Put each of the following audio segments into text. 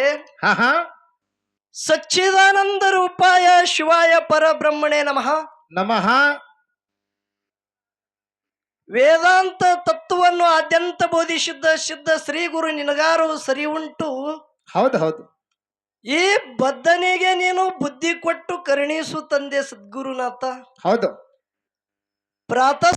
ಕಥೆ. ಸಚ್ಚಿದಾನಂದ ರೂಪಾಯ ಶಿವಾಯ ಪರಬ್ರಹ್ಮಣೇ ನಮಃ. ನಮಃ. ವೇದಾಂತ ತತ್ವವನ್ನು ಆದ್ಯಂತ ಬೋಧಿಸಿದ್ದ ಸಿದ್ಧ ಶ್ರೀ ಗುರು ನಿನಗಾರು ಸರಿ ಉಂಟು. ಹೌದು ಹೌದು. ಈ ಬದ್ಧನಿಗೆ ನೀನು ಬುದ್ಧಿ ಕೊಟ್ಟು ಕರುಣಿಸು ತಂದೆ ಸದ್ಗುರುನಾಥ. ಹೌದು. ಪ್ರಾತಃ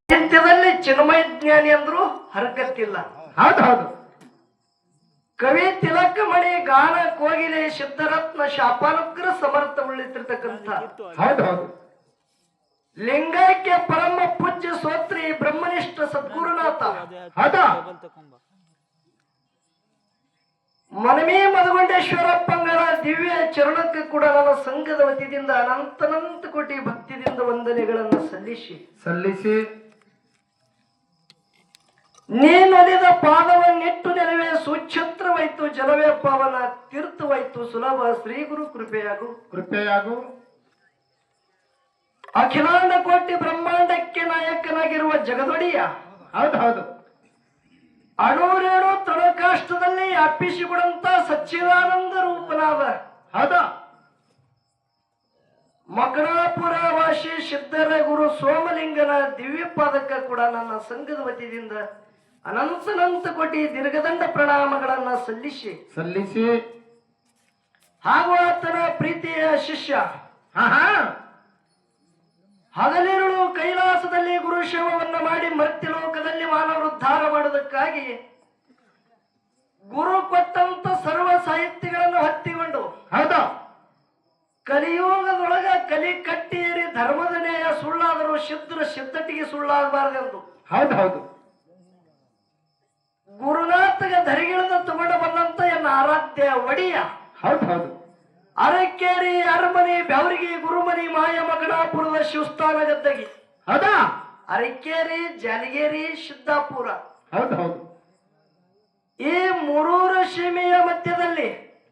ಸಾಹಿತ್ಯದಲ್ಲಿ ಚಿನ್ಮಯ ಜ್ಞಾನಿ ಅಂದ್ರು ಹರಕತ್ತಿಲ್ಲ. ಹೌದು ಹೌದು. ಕವಿ ತಿಲಕಮಣಿ ಗಾನ ಕೋಗಿಲೆ ಸಿದ್ಧರತ್ನ ಶಾಪಾನುಗ್ರ ಸಮರ್ಥ ಉಳಿತಿರ್ತಕ್ಕಂಥ ಹೌದು ಹೌದು. ಲಿಂಗೈಕ್ಯ ಪರಮ ಪೂಜ್ಯ ಸೋತ್ರಿ ಬ್ರಹ್ಮನಿಷ್ಠ ಸದ್ಗುರುನಾಥ. ಹೌದಾ. ಮನಮೇ ಮದಗೊಂಡೇಶ್ವರಪ್ಪಂಗಳ ದಿವ್ಯ ಚರಣಕ್ಕೆ ಕೂಡ ನನ್ನ ಸಂಘದ ವತಿಯಿಂದ ಅನಂತನಂತ ಕೋಟಿ ಭಕ್ತಿದಿಂದ ವಂದನೆಗಳನ್ನು ಸಲ್ಲಿಸಿ ನೀನೊಲಿದ ಪಾದವನ್ನಿಟ್ಟು ನೆಲವೇ ಸುಛತ್ರವಾಯ್ತು, ಜಲವೇ ಪಾವನ ತೀರ್ಥವಾಯ್ತು ಸುಲಭ ಶ್ರೀ ಗುರು ಕೃಪೆಯಾಗು. ಅಖಿಲಾಂಡ ಕೋಟಿ ಬ್ರಹ್ಮಾಂಡಕ್ಕೆ ನಾಯಕನಾಗಿರುವ ಜಗದೊಡೆಯ. ಹೌದು ಹೌದು. ಅಣೂರೇಣು ತೃಣಕಾಷ್ಟದಲ್ಲಿ ಅಪ್ಪಿಸಿಕೊಡಂತ ಸಚ್ಚಿದಾನಂದ ರೂಪನಾದ ಹೌದಾ. ಮಕಣಾಪುರ ವಾಸಿ ಸಿದ್ಧರ ಗುರು ಸೋಮಲಿಂಗನ ದಿವ್ಯ ಪಾದಕ ಕೂಡ ನನ್ನ ಸಂಘದ ವತಿಯಿಂದ ಅನಂತ ಕೋಟಿ ದೀರ್ಘದಂಡ ಪ್ರಣಾಮಗಳನ್ನ ಸಲ್ಲಿಸಿ ಹಾಗೂ ಆತನ ಪ್ರೀತಿಯ ಶಿಷ್ಯ ಹಗಲಿರುಳು ಕೈಲಾಸದಲ್ಲಿ ಗುರುಶೇವವನ್ನು ಮಾಡಿ ಮರ್ತ್ಯಲೋಕದಲ್ಲಿ ಮಾನವರುದ್ಧಾರ ಮಾಡುವುದಕ್ಕಾಗಿ ಗುರು ಕೊಟ್ಟಂತ ಸರ್ವ ಸಾಹಿತ್ಯಗಳನ್ನು ಹತ್ತಿಕೊಂಡು ಹೌದಾ ಕಲಿಯುಗದೊಳಗ ಕಲಿ ಕಟ್ಟಿಯೇರಿ ಧರ್ಮದ ನ್ಯಾಯ ಸುಳ್ಳಾದರೂ ಸಿದ್ಧಟಿಗೆ ಸುಳ್ಳಾಗಬಾರದೆಂದು ಹೌದು ಹೌದು ಗುರುನಾಥಗ ಧರಿಗಿಳಿದ ತಗೊಂಡು ಬಂದಂತ ಎನ್ನ ಆರಾಧ್ಯ ಒಡಿಯ. ಹೌದು ಹೌದು. ಅರಕೇರಿ ಅರಮನೆ ಬ್ಯಾವರಿಗೆ ಗುರುಮನಿ ಮಾಯ ಮಗನಾಪುರದ ಶಿವಸ್ಥಾನ ಗದ್ದಗಿ. ಹೌದಾ. ಅರಕೇರಿ ಜಾಲಿಗೇರಿ ಸಿದ್ದಾಪುರ. ಹೌದು ಹೌದು. ಈ ಮೂರೂರು ಸೀಮೆಯ ಮಧ್ಯದಲ್ಲಿ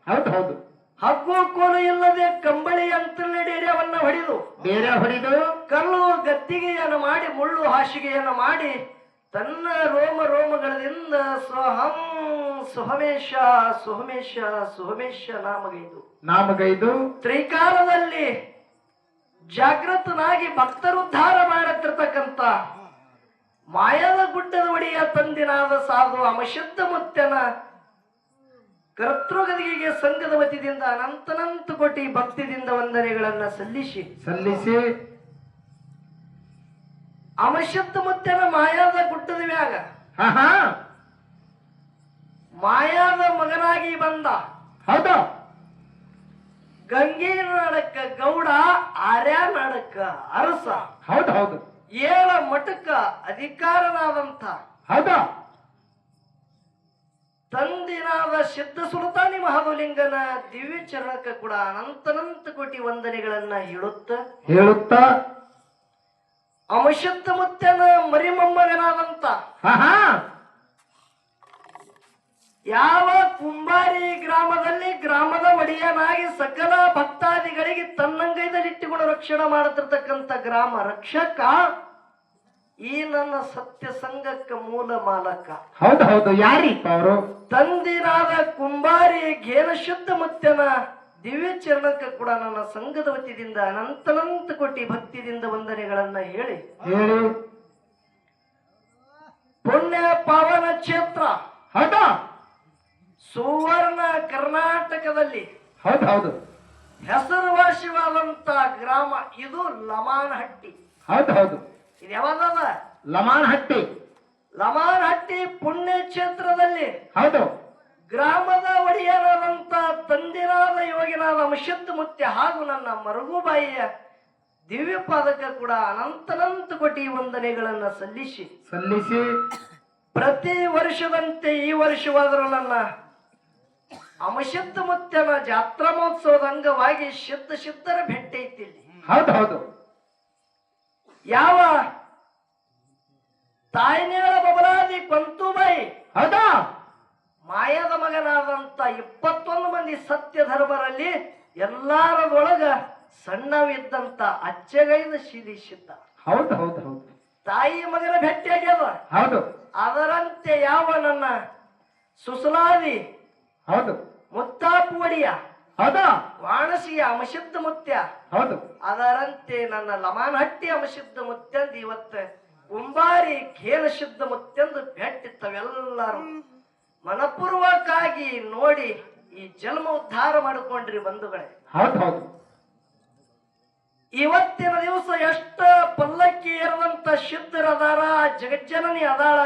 ಹೌದು ಹೌದು. ಹಗ್ಗು ಕೋಲು ಇಲ್ಲದೆ ಕಂಬಳಿ ಅಂತಲೇ ಡೇರ್ಯವನ್ನ ಹೊಡೆದು ಕಲ್ಲು ಗದ್ದಿಗೆಯನ್ನು ಮಾಡಿ ಮುಳ್ಳು ಹಾಸಿಗೆಯನ್ನು ಮಾಡಿ ತನ್ನ ರೋಮಗಳಿಂದ ಸ್ವಹಂ ಸುಹಮೇಶ ಸುಹಮೇಶ ಸುಹಮೇಶ ನಾಮಗೈದು ತ್ರಿಕಾಲದಲ್ಲಿ ಜಾಗೃತನಾಗಿ ಭಕ್ತರುದ್ಧಾರ ಮಾಡತಿರ್ತಕ್ಕಂಥ ಮಾಯದ ಗುಡ್ಡದ ಒಡೆಯ ತಂದಿನಾದ ಸಾಧು ಅಮಶುದ್ಧ ಮುತ್ತನ ಕರ್ತೃಗದಿಗೆ ಸಂಘದ ವತಿಯಿಂದ ಅನಂತ ಕೋಟಿ ಭಕ್ತಿದಿಂದ ವಂದನೆಗಳನ್ನ ಸಲ್ಲಿಸಿ ಅಮಶುದ್ಧ ಮುತ್ತನ ಮಾಯಾದ ಗುಡ್ಡದ ಮ್ಯಾಗ ಮಾಯಾದ ಮಗನಾಗಿ ಬಂದ. ಹೌದಾ. ಗಂಗೆ ನಾಡಕ್ಕ ಗೌಡ, ಆರ್ಯ ನಾಡಕ್ಕ ಅರಸ. ಹೌದು ಹೌದು. ಏಳ ಮಠಕ್ಕ ಅಧಿಕಾರನಾದಂತ ಹೌದಾ ತಂದಿನಾದ ಸಿದ್ಧ ಸುಲ್ತಾನಿ ಮಹಾಬಲಿಂಗನ ದಿವ್ಯ ಚರಣಕ್ಕೆ ಕೂಡ ಅನಂತ ಕೋಟಿ ವಂದನೆಗಳನ್ನ ಹೇಳುತ್ತ ಅಮಶುದ್ಧ ಮುತ್ತನ ಮರಿಮೊಮ್ಮಗನಾದಂತ ಯಾವ ಕುಂಬಾರಿ ಗ್ರಾಮದ ಒಡೆಯನಾಗಿ ಸಕಲ ಭಕ್ತಾದಿಗಳಿಗೆ ತನ್ನಂಗೈದಲ್ಲಿಟ್ಟುಕೊಂಡು ರಕ್ಷಣೆ ಮಾಡತಿರ್ತಕ್ಕಂಥ ಗ್ರಾಮ ರಕ್ಷಕ ಈ ನನ್ನ ಸತ್ಯ ಸಂಘಕ್ಕ ಮೂಲ ಮಾಲಕ. ಹೌದು ಹೌದು. ಯಾರಿಪ್ಪ ಅವರು? ತಂದಿನಾದ ಕುಂಬಾರಿ ಘೇನ ಶುದ್ಧ ಮುತ್ತನ ದಿವ್ಯ ಚರಣಕ್ಕೆ ಕೂಡ ನನ್ನ ಸಂಘದ ವತಿಯಿಂದ ಅನಂತ ಕೋಟಿ ಭಕ್ತಿದಿಂದ ವಂದನೆಗಳನ್ನ ಹೇಳಿ ಪುಣ್ಯ ಪಾವನ ಕ್ಷೇತ್ರ ಹೌದಾ ಸುವರ್ಣ ಕರ್ನಾಟಕದಲ್ಲಿ ಹೌದು ಹೌದು ಹೆಸರುವಾಸಿವಾದಂತ ಗ್ರಾಮ ಇದು ಲಮಾನಹಟ್ಟಿ. ಹೌದು ಹೌದು. ಇದು ಯಾವಾಗ? ಲಮಾನಹಟ್ಟಿ ಪುಣ್ಯ ಕ್ಷೇತ್ರದಲ್ಲಿ ಹೌದು ಗ್ರಾಮದ ಒಡೆಯನಾದಂತ ತಂದಿನಾದ ಯೋಗಿನಾದ ಅಮಶುದ್ಧ ಮುತ್ಯ ಹಾಗೂ ನನ್ನ ಮರುಗುಬಾಯಿಯ ದಿವ್ಯ ಪಾದಕ ಕೂಡ ಅನಂತ ಕೋಟಿ ವಂದನೆಗಳನ್ನ ಸಲ್ಲಿಸಿ ಪ್ರತಿ ವರ್ಷದಂತೆ ಈ ವರ್ಷವಾದರೂ ನನ್ನ ಅಮಶುದ್ಧ ಮುತ್ಯನ ಜಾತ್ರಾ ಮಹೋತ್ಸವದ ಅಂಗವಾಗಿ ಸಿದ್ಧರ ಭೇಟಿ ಐತಿ. ಹೌದು ಹೌದು. ಯಾವ ತಾಯಿನೇಳ ಬಬಲಾದಿ ಕೊಂತುಬಾಯಿ ಹೌದಾ ಮಾಯದ ಮಗನಾದಂತ 21 ಮಂದಿ ಸತ್ಯ ಧರ್ಮರಲ್ಲಿ ಎಲ್ಲರೊಳಗ ಸಣ್ಣವಿದ್ದಂತ ಅಚ್ಚಗೈದ ಶಿರೀಷಿದ್ದ. ಹೌದು ಹೌದು ಹೌದು ತಾಯಿ ಮಗನ ಭೇಟಿಯಾಗ್ಯದ. ಹೌದು ಅದರಂತೆ ಯಾವ ನನ್ನ ಸುಸಲಾದಿ ಹೌದು ಮುತ್ತಾಪು ಒಡಿಯ ಹೌದಾ ವಾಣಸಿಯ ಅಮಶುದ್ಧ ಮುತ್ಯ, ಹೌದು ಅದರಂತೆ ನನ್ನ ಲಮಾನಹಟ್ಟಿ ಅಮಶುದ್ಧ ಮುತ್ಯಂದು ಇವತ್ತ ಕುಂಬಾರಿ ಖೇನ ಶುದ್ಧ ಮುತ್ಯಂದು ಭೇಟಿತ್ತವೆಲ್ಲರೂ ಮನಪೂರ್ವಕವಾಗಿ ನೋಡಿ ಈ ಜನ್ಮ ಉದ್ಧಾರ ಮಾಡಿಕೊಂಡ್ರಿ ಬಂಧುಗಳೇ. ಹೌದು ಹೌದು ಇವತ್ತಿನ ದಿವಸ ಎಷ್ಟ ಪಲ್ಲಕ್ಕಿ ಇರುವಂತ ಶುದ್ಧರದಾರ, ಜಗಜ್ಜನನಿ ಅದಾಳ.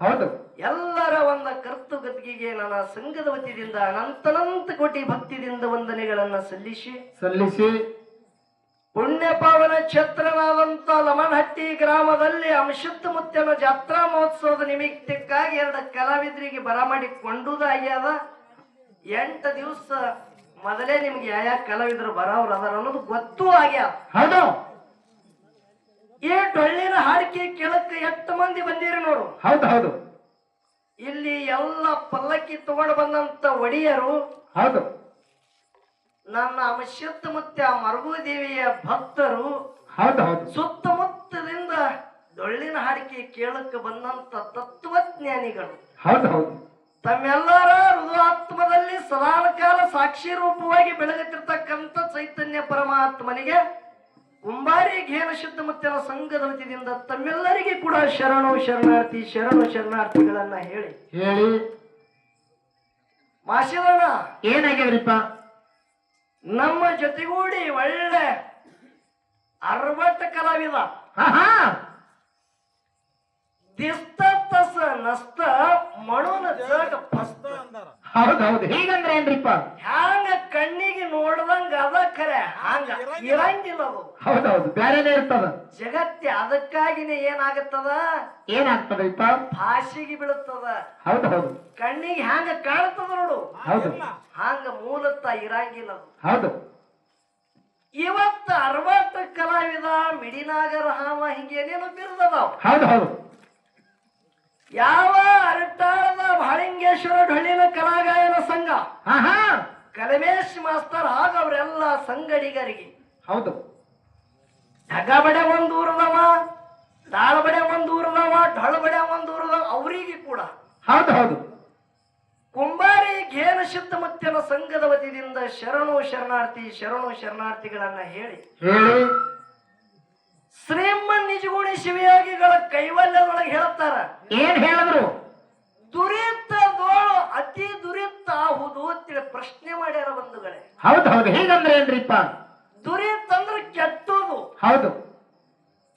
ಹೌದು ಎಲ್ಲರ ಒಂದ ಕರ್ತು ಗದ್ಗಿಗೆ ನನ್ನ ಸಂಘದ ವತಿಯಿಂದ ಅನಂತನಂತ ಕೋಟಿ ಭಕ್ತಿದಿಂದ ವಂದನೆಗಳನ್ನ ಸಲ್ಲಿಸಿ ಪುಣ್ಯ ಪಾವನ ಕ್ಷೇತ್ರನಾದಂತ ಲಮಣಹಟ್ಟಿ ಗ್ರಾಮದಲ್ಲಿ ಅಮಶುದ್ಧ ಮುತ್ಯನ ಜಾತ್ರಾ ಮಹೋತ್ಸವದ ನಿಮಿತ್ತಕ್ಕಾಗಿ 2 ಕಲಾವಿದರಿಗೆ ಬರಮಾಡಿ ಕೊಂಡುದಾಗ್ಯದ. 8 ದಿವಸ ಮೊದಲೇ ನಿಮ್ಗೆ ಯಾವ ಕಲಾವಿದರು ಬರೋರು ಅದಾರ ಅನ್ನೋದು ಗೊತ್ತೂ ಆಗ್ಯಾದ. ಹೌದು ಈ ಡೊಳ್ಳಿನ ಹಾಡಿಕೆ ಕೇಳಕ್ಕೆ 8 ಮಂದಿ ಬಂದಿರಿ ನೋಡು. ಹೌದು ಹೌದು ಇಲ್ಲಿ ಎಲ್ಲ ಪಲ್ಲಕ್ಕಿ ತಗೊಂಡು ಬಂದಂತ ಒಡಿಯರು, ಹೌದು ನನ್ನ ಅಮಶುದ್ಧ ಮುತ್ಯ ಮರಗುದೇವಿಯ ಭಕ್ತರು, ಹೌದು ಹೌದು ಸುತ್ತಮುತ್ತದಿಂದ ಡೊಳ್ಳಿನ ಹಾಡಿಕೆ ಕೇಳಕ್ಕೆ ಬಂದಂತ ತತ್ವಜ್ಞಾನಿಗಳು, ಹೌದು ಹೌದು ತಮ್ಮೆಲ್ಲರ ಹೃದಯಾತ್ಮದಲ್ಲಿ ಸದಾಕಾಲ ಸಾಕ್ಷಿ ರೂಪವಾಗಿ ಬೆಳಗುತ್ತಿರ್ತಕ್ಕಂಥ ಚೈತನ್ಯ ಪರಮಾತ್ಮನಿಗೆ ಕುಂಬಾರಿ ಘೇನ ಶುದ್ಧ ಮುತ್ಯನ ಸಂಘದ ವತಿಯಿಂದ ತಮ್ಮೆಲ್ಲರಿಗೆ ಕೂಡ ಶರಣು ಶರಣಾರ್ಥಿಗಳನ್ನ ಹೇಳಿ ಮಾಸಿದಣ್ಣ ಏನಾಗ್ಯದ್ರಿಪ್ಪ, ನಮ್ಮ ಜೊತೆಗೂಡಿ ಒಳ್ಳೆ ಅರವಟ್ಟ ಕಲಾವಿದ ದಿಸ್ತ ತಸ ನಸ್ತ ಮಣುನ ಜಗ ಫಸ್ತ. ಹೌದೌದು ಹೀಗಂದ್ರೆ ಏನ್ರಿಪ್ಪ, ಹ್ಯಾಂಗ ಕಣ್ಣಿಗೆ ನೋಡ್ದಂಗ ಅದ ಖರೆ ಹಂಗ ಇರಂಗಿಲ್ಲ ಅದು. ಹೌದೌದು ಬೇರೆನೇ ಇರ್ತದ ಜಗತ್ತೆ. ಅದಕ್ಕಾಗಿನೇ ಏನಾಗ್ತದಪ್ಪ, ಭಾಷೆಗೆ ಬೀಳುತ್ತದ. ಹೌದು ಹೌದು ಕಣ್ಣಿಗೆ ಹ್ಯಾಂಗ ಕಾಣ್ತದ ನೋಡು, ಹೌದು ಹಂಗ ಮೂಲತಃ ಇರಂಗಿಲ್ಲ ಅದು. ಹೌದು ಇವತ್ತ 60 ಕಲಾವಿದ ಮಿಡಿನಾಗರ ಹಾವ ಹಿಂಗೇನೇನು ಬಿರುದದಾವ. ಹೌದು ಹೌದು ಯಾವ ಅರಟಾಳದ ಬಾಳಿಂಗೇಶ್ವರ ಢೊಳ್ಳಿನ ಕಲಾಗಾಯನ ಸಂಘ, ಕಲಮೇಶ್ ಮಾಸ್ತರ್ ಹಾಗ ಅವರೆಲ್ಲ ಸಂಗಡಿಗರಿಗೆ ಹೌದು ಢಗಬಡೆ ಒಂದ್ ಊರದವ, ತಾಳಬಡೆ ಒಂದ್ ಊರದವ, ಢೊಳಬಡೆ ಒಂದ್ ಊರದವ, ಅವರಿಗೆ ಕೂಡ ಹೌದು ಹೌದು ಕುಂಬಾರಿ ಘೇನ ಶುದ್ಧ ಮುತ್ಯನ ಸಂಘದ ವತಿಯಿಂದ ಶರಣಾರ್ಥಿಗಳನ್ನ ಹೇಳಿ ಶ್ರೀಮನ್ ನಿಜಗುಣಿ ಶಿವಯೋಗಿಗಳ ಕೈವಲ್ಯದೊಳಗೆ ಹೇಳ್ತಾರ. ಏನ್ ಹೇಳಿದ್ರು, ದುರಿತದೋಳು ಅತಿ ದುರಿತ ಆಹುದು ಅಂತೇಳಿ ಪ್ರಶ್ನೆ ಮಾಡ್ಯಾರ ಬಂಧುಗಳೇ. ಹೌದು ಹೌದು ಹೀಗಂದ್ರೆ ಏನ್ರಿಪ್ಪ, ದುರಿತ ಅಂದ್ರೆ ಕೆಟ್ಟುದು, ಹೌದು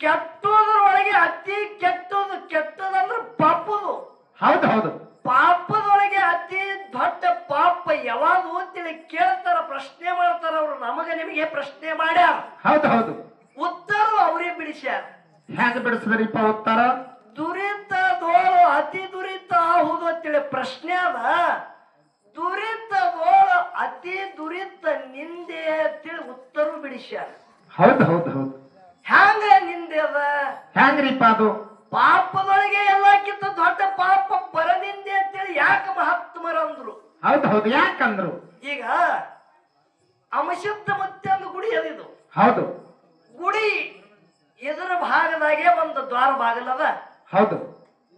ಕೆಟ್ಟುದ್ರೊಳಗೆ ಅತಿ ಕೆಟ್ಟದಂದ್ರೆ ಪಾಪುದು, ಹೌದು ಹೌದು ಪಾಪದೊಳಗೆ ಅತಿ ದೊಡ್ಡ ಪಾಪ ಯಾವುದು ಅಂತೇಳಿ ಕೇಳ್ತಾರ, ಪ್ರಶ್ನೆ ಮಾಡ್ತಾರ. ಅವ್ರು ನಿಮಗೆ ಪ್ರಶ್ನೆ ಮಾಡ್ಯಾರ. ಹೌದು ಹೌದು ಉತ್ತರ ಅವರೇ ಬಿಡಿಸ್ಯಾರ. ಹ್ಯಾಂಗ ಬಿಡಿಸಿದ್ರಿಪ್ಪ ಉತ್ತರ, ದುರಿತದೋಳು ಅತಿ ದುರಿತ ಆಹುದು ಅಂತೇಳಿ ಪ್ರಶ್ನೆ ಅದ. ದುರಿತದೋಳು ಅತಿ ದುರಿತ ನಿಂದೆ ಅಂತೇಳಿ ಉತ್ತರ ಬಿಡಿಸ್ಯಾರ. ಹೌದು ಹೌದು ಹೌದು ಹ್ಯಾಂಗ ನಿಂದೆ ಅದ, ಹ್ಯಾಂಗ್ರಿಪ್ಪ ಅದು, ಪಾಪದೊಳಗೆ ಎಲ್ಲಕ್ಕಿಂತ ದೊಡ್ಡ ಪಾಪ ಪರನಿಂದೆ ಅಂತೇಳಿ ಯಾಕೆ ಮಹಾತ್ಮರು ಅಂದ್ರು. ಹೌದು ಹೌದು ಯಾಕಂದ್ರು, ಈಗ ಅಮಶುದ್ಧ ಮುತ್ಯಂದು ಗುಡಿ ಅದಿದು. ಹೌದು ಗುಡಿ ಎದುರ ಭಾಗದಾಗೆ ಒಂದು ದ್ವಾರ ಬಾಗಲದ. ಹೌದು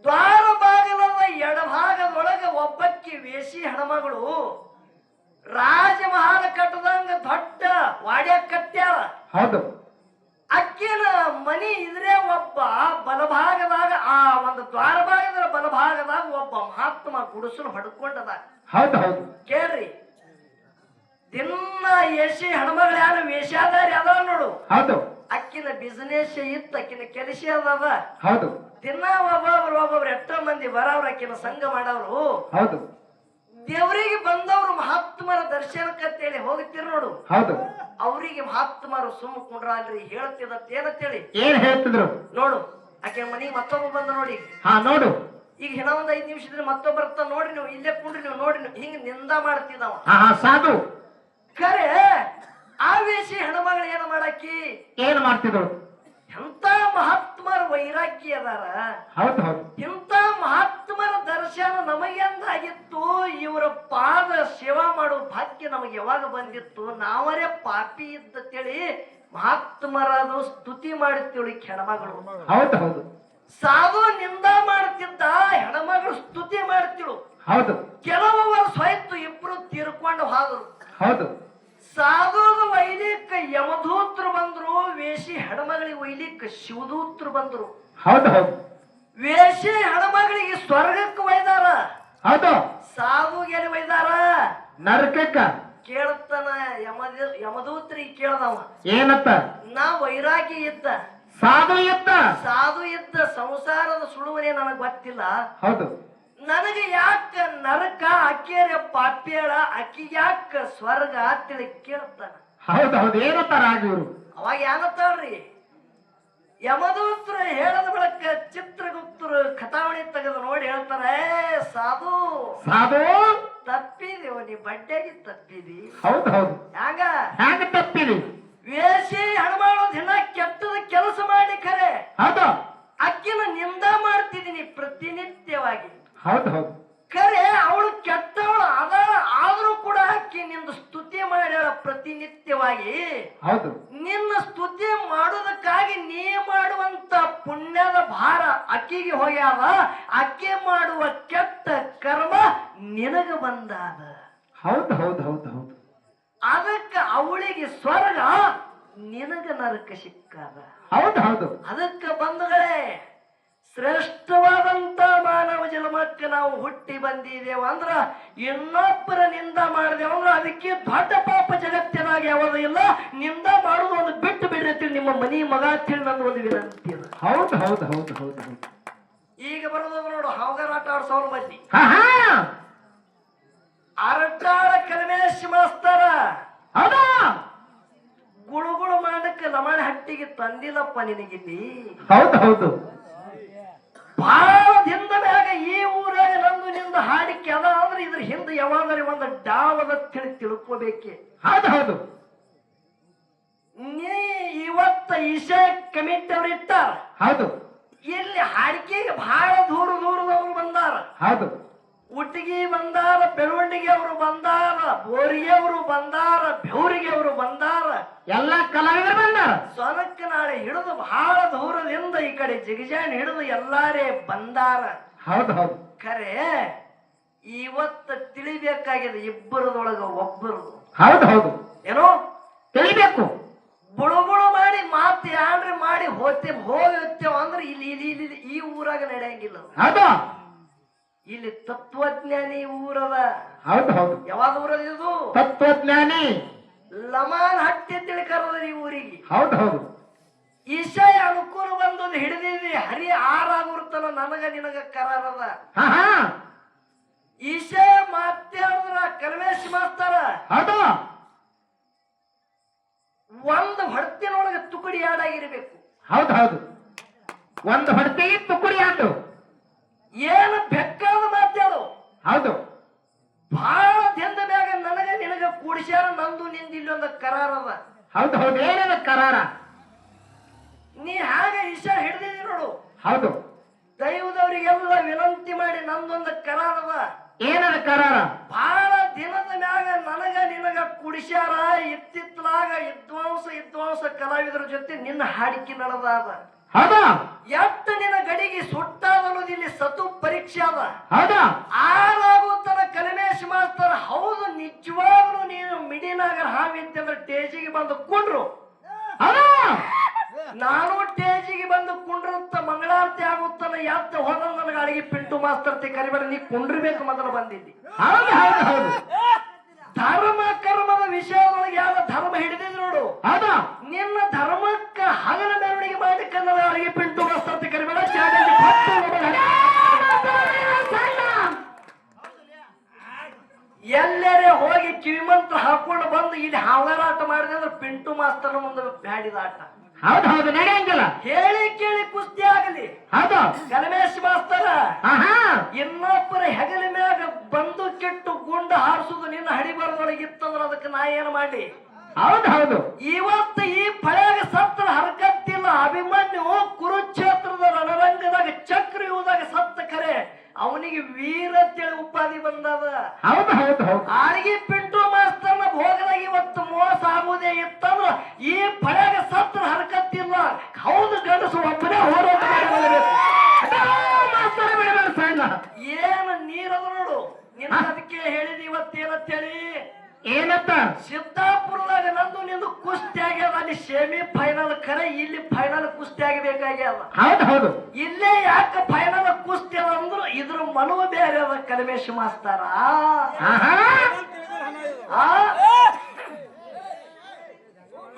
ದ್ವಾರ ಬಾಗಲದ ಎಡಭಾಗದೊಳಗೆ ಒಬ್ಬಕ್ಕಿ ವೇಷಿ ಹೆಣ್ಮಗಳು ರಾಜಮಹಾಲ ಕಟ್ಟದಂಗ ದೊಡ್ಡ ವಾಡ್ಯ ಕಟ್ಟ್ಯಾಳ. ಹೌದು ಅಕ್ಕಿನ ಮನಿ ಇದ್ರೆ ಒಬ್ಬ ಬಲಭಾಗದಾಗ, ಆ ಒಂದು ದ್ವಾರ ಭಾಗದ ಬಲಭಾಗದಾಗ ಒಬ್ಬ ಮಹಾತ್ಮ ಗುಡಿಸಲು ಹೊಡ್ಕೊಂಡದ. ಹೌದು ಹೌದು ಕೇಳ್ರಿ, ದಿನ ಏಸಿ ಹೆಣ್ಮಗಳು ಯಾರು ವೇಷಾದಾರಿ ಅದ ನೋಡು. ಹೌದು ಅಕ್ಕಿನ ಬಿಸಿನೆಸ್ ಇತ್ತು, ಅಕ್ಕಿನ ಕೆಲಸ ಅದ. ಹೌದು ದಿನ ಒಬ್ಬೊಬ್ರು ಎಷ್ಟೋ ಮಂದಿ ಬರವ್ರು, ಅಕ್ಕಿನ ಸಂಘ ಮಾಡವ್ರು. ಹೌದು ದೇವರಿಗೆ ಬಂದವರು ಮಹಾತ್ಮರ ದರ್ಶನಕ್ಕಂತೇಳಿ ಹೋಗ್ತಿರ್ ನೋಡು. ಹೌದು ಅವರಿಗೆ ಮಹಾತ್ಮರು ಸುಮ್ಮ ಕುಂಡ್ರಲ್ರಿ ಹೇಳ್ತಿದತ್ತೇನಂತೇಳಿ ಏನ್ ಹೇಳ್ತಿದ್ರು ನೋಡು. ಆಕೆ ಮನಿಗೆ ಮತ್ತೊಬ್ಬ ಬಂದ ನೋಡಿ. ನೋಡು, ಈಗ ಇನ್ನ ಒಂದ್ 5 ನಿಮಿಷದ್ರೆ ಮತ್ತೊಬ್ಬ ಬರ್ತಾ ನೋಡ್ರಿ, ನೀವು ಇಲ್ಲೇ ಕುಂಡ್ರಿ, ನೀವು ನೋಡ್ರಿ, ನೀವು ಹಿಂಗ ನಿಂದ ಮಾಡ್ತಿದವ. ಸಾಧು ಖರೆ ಆವೇಶಿ ಹೆಣ್ಮಗಳು ಏನ ಮಾಡಾಕಿ, ಏನ್ ಮಾಡ್ತಿದ್ರು, ಎಂತ ಮಹಾತ್ಮರ ವೈರಾಗ್ಯ ಅದಾರ. ಹೌದು ಹೌದು ಇಂತ ಮಹಾತ್ಮರ ದರ್ಶನ ನಮಗೆಂದಾಗಿತ್ತು, ಇವರ ಪಾದ ಸೇವಾ ಮಾಡೋ ಭಾಗ್ಯ ನಮಗೆ ಯಾವಾಗ ಬಂದಿತ್ತು? ನಾವರೇ ಪಾಪಿ ಇದ್ದತೇಳಿ ಮಹಾತ್ಮರಾದ್ರು ಸ್ತುತಿ ಮಾಡುತ್ತೇಳಿ ಹೆಣ್ಮಗಳು. ಹೌದು ಹೌದು ಸಾಧು ನಿಂದ ಮಾಡುತ್ತಿದ್ದ, ಹೆಣ್ಮಗಳು ಸ್ತುತಿ ಮಾಡ್ತಿಳು. ಹೌದು ಕೆಲವು ವರ್ಷ ಆಯ್ತು ಇಬ್ರು ತೀರ್ಕೊಂಡು ಹೋದ್ರು. ಹೌದು ಸಾಧುದ ಒಯ್ಲಿಕ್ಕ ಯಮದೂತರು ಬಂದ್ರು, ವೇಷಿ ಹೆಣ್ಮಗಳಿಗೆ ಒಯ್ಲಿಕ್ಕ ಶಿವದೂತರು ಬಂದ್ರು. ಹೌದು ಹೌದು ವೇಷಿ ಹೆಣ್ಮಗಳಿಗೆ ಸ್ವರ್ಗಕ್ಕೆ ಒಯ್ದಾರ, ಹೌದು ಸಾಧುಗೆ ಎಲ್ಲಿ ಒಯ್ದಾರ? ನರಕಕ್ಕ. ಕೇಳ್ತಾನ ಯಮದೂತ್ರಿಗೆ ಕೇಳ್ದವ, ಏನತ್ತ? ನಾ ವೈರಾಗಿ ಇದ್ದ, ಸಾಧು ಇದ್ದ, ಸಾಧು ಇದ್ದ, ಸಂಸಾರದ ಸುಳುವನೆ ನನಗ್ ಗೊತ್ತಿಲ್ಲ, ಹೌದು ನನಗೆ ಯಾಕ ನರಕ, ಅಕ್ಕೇರ ಪಾಪ್ಯಳ, ಅಕ್ಕಿಗೆ ಯಾಕ ಸ್ವರ್ಗ ಅಂತೇಳಿ ಕೇಳ್ತಾನ. ಹೌದು ಹೌದು ಏನತ್ತಾರ ಆಗ ಇವರು? ಅವಾಗ ಏನತ್ತಾಳ್ರಿ? ಯಮದೂತರು ಹೇಳದ ಬಳಕ ಚಿತ್ರಗುಪ್ತರು ಕಥಾವಣಿ ತೆಗೆದು ನೋಡಿ ಹೇಳ್ತಾರೆ, ಸಾಧು ಸಾಧು ತಪ್ಪಿದೆವು, ನೀ ಬಡ್ಡೆಗೆ ತಪ್ಪಿದಿ. ಹೌದು ಹೌದು ಹ್ಯಾಂಗ ಹ್ಯಾಂಗ ತಪ್ಪಿದಿ? ವೇಷಿ ಹಣಮಾಡೋ ದಿನ ಕೆಟ್ಟದ ಕೆಲಸ ಮಾಡಿ ಖರೆ, ಹೌದು ಅಕ್ಕಿನ ನಿಂದ ಮಾಡ್ತಿದ್ದೀನಿ ಪ್ರತಿನಿತ್ಯವಾಗಿ. ಹೌದು ಹೌದು ಖರೆ ಅವಳು ಕೆಟ್ಟವಳು ಅದಾಳ, ಆದ್ರೂ ಕೂಡ ಅಕ್ಕಿ ನಿಂದ ಸ್ತುತಿ ಮಾಡ್ಯಾಳ ಪ್ರತಿನಿತ್ಯವಾಗಿ. ಹೌದು ನಿನ್ನ ಸ್ತುತಿ ಮಾಡುವುದಕ್ಕಾಗಿ ನೀ ಮಾಡುವಂತ ಪುಣ್ಯದ ಭಾರ ಅಕ್ಕಿಗೆ ಹೋಗ್ಯಾದ, ಅಕ್ಕಿ ಮಾಡುವ ಕೆಟ್ಟ ಕರ್ಮ ನಿನಗ ಬಂದಾದ. ಹೌದು ಹೌದು ಹೌದು ಹೌದು ಅದಕ್ಕೆ ಅವಳಿಗೆ ಸ್ವರ್ಗ, ನಿನಗ ನರಕ ಸಿಕ್ಕಾದ. ಹೌದು ಹೌದು ಅದಕ್ಕೆ ಬಂಧುಗಳೇ, ಶ್ರೇಷ್ಠವಾದಂತ ಮಾನವ ಜನ್ಮಕ್ಕೆ ನಾವು ಹುಟ್ಟಿ ಬಂದಿದ್ದೇವ ಅಂದ್ರ, ಇನ್ನೊಬ್ಬರ ನಿಂದ ಮಾಡಿದೆವಂದ್ರ ಅದಕ್ಕೆ ದೊಡ್ಡ ಪಾಪ ಜಗತ್ತಿನಾಗ ಯಾವುದು ಇಲ್ಲ. ನಿಂದ ಮಾಡುದು ಒಂದು ಬಿಟ್ಟು ಬಿಡ್ರಿ, ನಿಮ್ಮ ಮನಿ ಮಗ ತಿಳಿ ನಂದು ಒಂದು ವಿನಂತಿ ಅದ. ಹೌದು ಹೌದು ಹೌದು ಹೌದು ಹೌದು ಈಗ ಬರೋದು ನೋಡು, ಹಾವುಗಾರಾಟ ಆಡ್ಸೋರು ಮಂದಿ ಅರಟಾಳ ಕಲ್ಮೇಶ್ ಮಾಸ್ತರ ಹೌದಾ? ಗುಳುಗುಳು ಮಾಡಕ್ಕೆ ಲಮಾಣಿ ಹಟ್ಟಿಗೆ ತಂದಿಲ್ಲಪ್ಪ ನಿನಗಿಲ್ಲಿ. ಹೌದು ಹೌದು ಬಹಳ ದಿನದ ಮ್ಯಾಗ ಈ ಊರಾಗ ನಂದು ನಿಂದ ಹಾಡಿಕೆ ಅದ ಅಂದ್ರೆ ಇದ್ರ ಹಿಂದೆ ಯಾವಾಗಲೇ ಒಂದು ಡಾವದ ತಿಳ್ಕೋಬೇಕೆ. ಹೌದು ಹೌದು ನೀ ಇವತ್ತ ಈಶಾ ಕಮಿಟಿ ಅವ್ರು ಇಟ್ಟಾರ, ಹೌದು ಇಲ್ಲಿ ಹಾಡಿಕೆಗೆ ಬಹಳ ದೂರದವರು ಬಂದಾರ. ಹೌದು ಉಟ್ಟಿಗೆ ಬಂದಾರ, ಬೆಳವಣಿಗೆ ಅವರು ಬಂದಾರ, ಬೋರಿಗೆ ಅವರು ಬಂದಾರ, ಬೆವರಿಗೆ ಅವರು ಬಂದಾರ, ಎಲ್ಲ ಕಲಾವಿದರು ಬಂದಾರ. ಸೊನಕ್ಕ ನಾಳೆ ಹಿಡಿದು ಬಹಳ ದೂರದಿಂದ ಈ ಕಡೆ ಜಿಗಜಾಣಿ ಹಿಡಿದು ಎಲ್ಲಾರೇ ಬಂದಾರ. ಹೌದು ಹೌದು ಖರೆ ಇವತ್ತ ತಿಳಿಬೇಕಾಗಿದೆ ಇಬ್ಬರದೊಳಗ ಒಬ್ಬರು. ಹೌದು ಹೌದು ಏನೋ ತಿಳಿಬೇಕು. ಬುಳುಬುಳು ಮಾಡಿ ಮಾತು ಯಾನ್ರಿ ಮಾಡಿ ಹೋಗ್ತೇವ ಅಂದ್ರೆ ಇಲ್ಲಿ ಇಲ್ಲಿ ಇಲ್ಲಿ ಈ ಊರಾಗ ನಡೆಯಂಗಿಲ್ಲ. ಹೌದು ಇಲ್ಲಿ ತತ್ವಜ್ಞಾನಿ ಊರದ. ಹೌದು ಹೌದು ಯಾವಾಗ ಊರದ ಇದು? ತತ್ವಜ್ಞಾನಿ ಲಮಾನ್ ಹಟ್ಟಿ ತಿಳಿ ಕರೆದ ಈ ಊರಿಗೆ. ಹೌದು ಹೌದು ಈಶಾಯ ಅನುಕೂಲ ಬಂದದ್ದು ಹಿಡಿದಿದ್ವಿ, ಹರಿ ಆರಾಗುರ್ತನ ನನಗ ನಿನಗ ಕರಾರದ. ಈಶಾಯ ಮಾತಾಡಿದ್ರ ಕಲ್ಮೇಶ್ ಮಾಸ್ತರ ಹೌದು ಒಂದು ಹೊಡ್ತಿನೊಳಗೆ ತುಕಡಿ ಆಡಾಗಿರ್ಬೇಕು. ಹೌದು ಹೌದು ಒಂದು ಹೊಡೆತಿಗೆ ತುಕುಡಿ ಆತು. ಏನು ಬೆಕ್ಕಾದ ಮಾತಾಡು. ಹೌದು ಬಹಳ ದಿನದ ಮ್ಯಾಗ ನನಗ ನಿನಗ ಕೂಡಿಸ್ಯಾರ, ನಂದು ನಿಂದ ಇಲ್ಲಿ ಒಂದು ಕರಾರದ. ಹೌದು ಹೌದು ಏನದ ಕರಾರ? ನೀ ಹಾಗೆ ಈಶಾ ಹಿಡ್ದಿದಿ ನೋಡು. ಹೌದು ದೈವದವರಿಗೆಲ್ಲ ವಿನಂತಿ ಮಾಡಿ ನಂದೊಂದು ಕರಾರದ. ಏನದ ಕರಾರ? ಬಹಳ ದಿನದ ಮ್ಯಾಗ ನನಗ ನಿನಗ ಕುಡಿಸ್ಯಾರ, ಇತ್ತಿತ್ತಲಾಗ ವಿದ್ವಾಂಸ ಕಲಾವಿದರ ಜೊತೆ ನಿನ್ನ ಹಾಡಿಕೆ ನಡೆದಾದ. ಹೌದಾ? ಎಷ್ಟ ನಿನ್ನ ಗಡಿಗೆ ಸುಟ್ಟಾದನ್ನೋದು ಇಲ್ಲಿ ಸತು ಪರೀಕ್ಷೆ ಅದ. ಹೌದಾ? ಆರಾಗುತ್ತಾನ ಕಲ್ಮೇಶ್ ಮಾಸ್ತರ. ಹೌದು, ನಿಜವಾಗ್ಲೂ ನೀನು ಮಿಡಿನಾಗ ಹಾವಿತ್ತಂದ್ರೆ ಟೇಜಿಗೆ ಬಂದು ಕುಂಡ್ರು. ನಾನು ಟೇಜಿಗೆ ಬಂದು ಕುಂಡ್ರಂತ ಮಂಗಳಾರತಿ ಆಗುತ್ತಾನ. ಯಾತ ಹೋದ ನನಗ ಅಡಿಗೆ ಪಿಂಟು ಮಾಸ್ತರ್ತಿ ಕರಿಬೇಡ, ನೀ ಕುಂಡ್ರಬೇಕು ಮೊದಲು ಬಂದಿದ್ದಿ. ಹೌದು ಹೌದು ಹೌದು ಧರ್ಮ ಕರ್ಮದ ವಿಷಯದೊಳಗೆ ಯಾವ ಧರ್ಮ ಹಿಡಿದಿದ್ ನೋಡು. ಹೌದಾ? ನಿನ್ನ ಧರ್ಮಕ್ಕ ಹಗಲ ಮೆರವಣಿಗೆ ಮಾಡಿ ಕನ್ನಡ ಅಡಿಗೆ ಪಿಂಟು ಮಾಸ್ತರ್ತಿ ಕರಿಬೇಡ. ಎಲ್ಲರೇ ಹೋಗಿ ಕಿವಿಮಂತ್ರ ಹಾಕೊಂಡು ಬಂದು ಇಲ್ಲಿ ಹಾವರಾಟ ಮಾಡಿದೆ ಅಂದ್ರೆ ಪಿಂಟು ಮಾಸ್ತರ್ ಮುಂದೆ ಬ್ಯಾಡಿದ ಆಟ. ಹೌದು ಹೌದು ನಡೆಯಂಗಿಲ್ಲ. ಹೇಳಿ ಕೇಳಿ ಕುಸ್ತಿ ಆಗಲಿ. ಹೌದು ಕಲ್ಮೇಶ್ ಮಾಸ್ತರ ಇನ್ನೊಬ್ಬರ ಹೆಗಲ ಮ್ಯಾಗ ಬಂದು ಕೆಟ್ಟು ಗುಂಡ ಹಾರಿಸುದು ನಿನ್ನ ಹಡಿಬರದೊಳಗೆ ಇತ್ತಂದ್ರ ಅದಕ್ಕೆ ನಾ ಏನ್ ಮಾಡಿ? ಹೌದು ಹೌದು ಇವತ್ತು ಈ ಫಳೆಯಾಗ ಸತ್ರ ಹರಕತ್ತಿಲ್ಲ. ಅಭಿಮನ್ಯು ಕುರುಕ್ಷೇತ್ರದ ರಣರಂಗದಾಗ ಚಕ್ರ ಯುವದಾಗ ಸತ್ತ ಕರೆ ಅವನಿಗೆ ಅವನಿಗೆ ವೀರ ಅಂತೇಳಿ ಉಪಾಧಿ ಬಂದದ. ಹೌದು ಹೌದು ಹೌದು. ಆಳಿಗೆ ಪಿಂಟು ಮಾಸ್ತರ್ನ ಭೋಗದಾಗ ಇವತ್ತು ಮೋಸ ಆಗುವುದೇ ಇತ್ತಂದ್ರ ಈ ಪಳೆಗ ಸತ್ರ ಹರಕತ್ತಿಲ್ಲ. ಹೌದು, ಗಂಡಸು ಒಬ್ಬನೇ ಹೋರಾಟ ಮಾಡಬೇಕು. ಏನು ನೀರದ ನೋಡು, ನಿನ್ನ ಅದಕ್ಕೆ ಹೇಳಿದ ಇವತ್ತೇನಂತೇಳಿ. ಏನಂತ? ಸಿದ್ದಾಪುರದಾಗ ನಂದು ನಿಂದು ಕುಸ್ತಿ ಆಗ್ಯದ. ಅಲ್ಲಿ ಸೆಮಿ ಫೈನಲ್ ಕರೆ, ಇಲ್ಲಿ ಫೈನಲ್ ಕುಸ್ತಿ ಆಗಬೇಕಾಗ್ಯದ. ಹೌದು ಹೌದು. ಇಲ್ಲೇ ಯಾಕೆ ಫೈನಲ್ ಕುಸ್ತಿ ಅದ ಅಂದ್ರು ಇದ್ರ ಮನವ ಬೇರೆ ಅದ ಕಲ್ಮೇಶ್ ಮಾಸ್ತಾರ.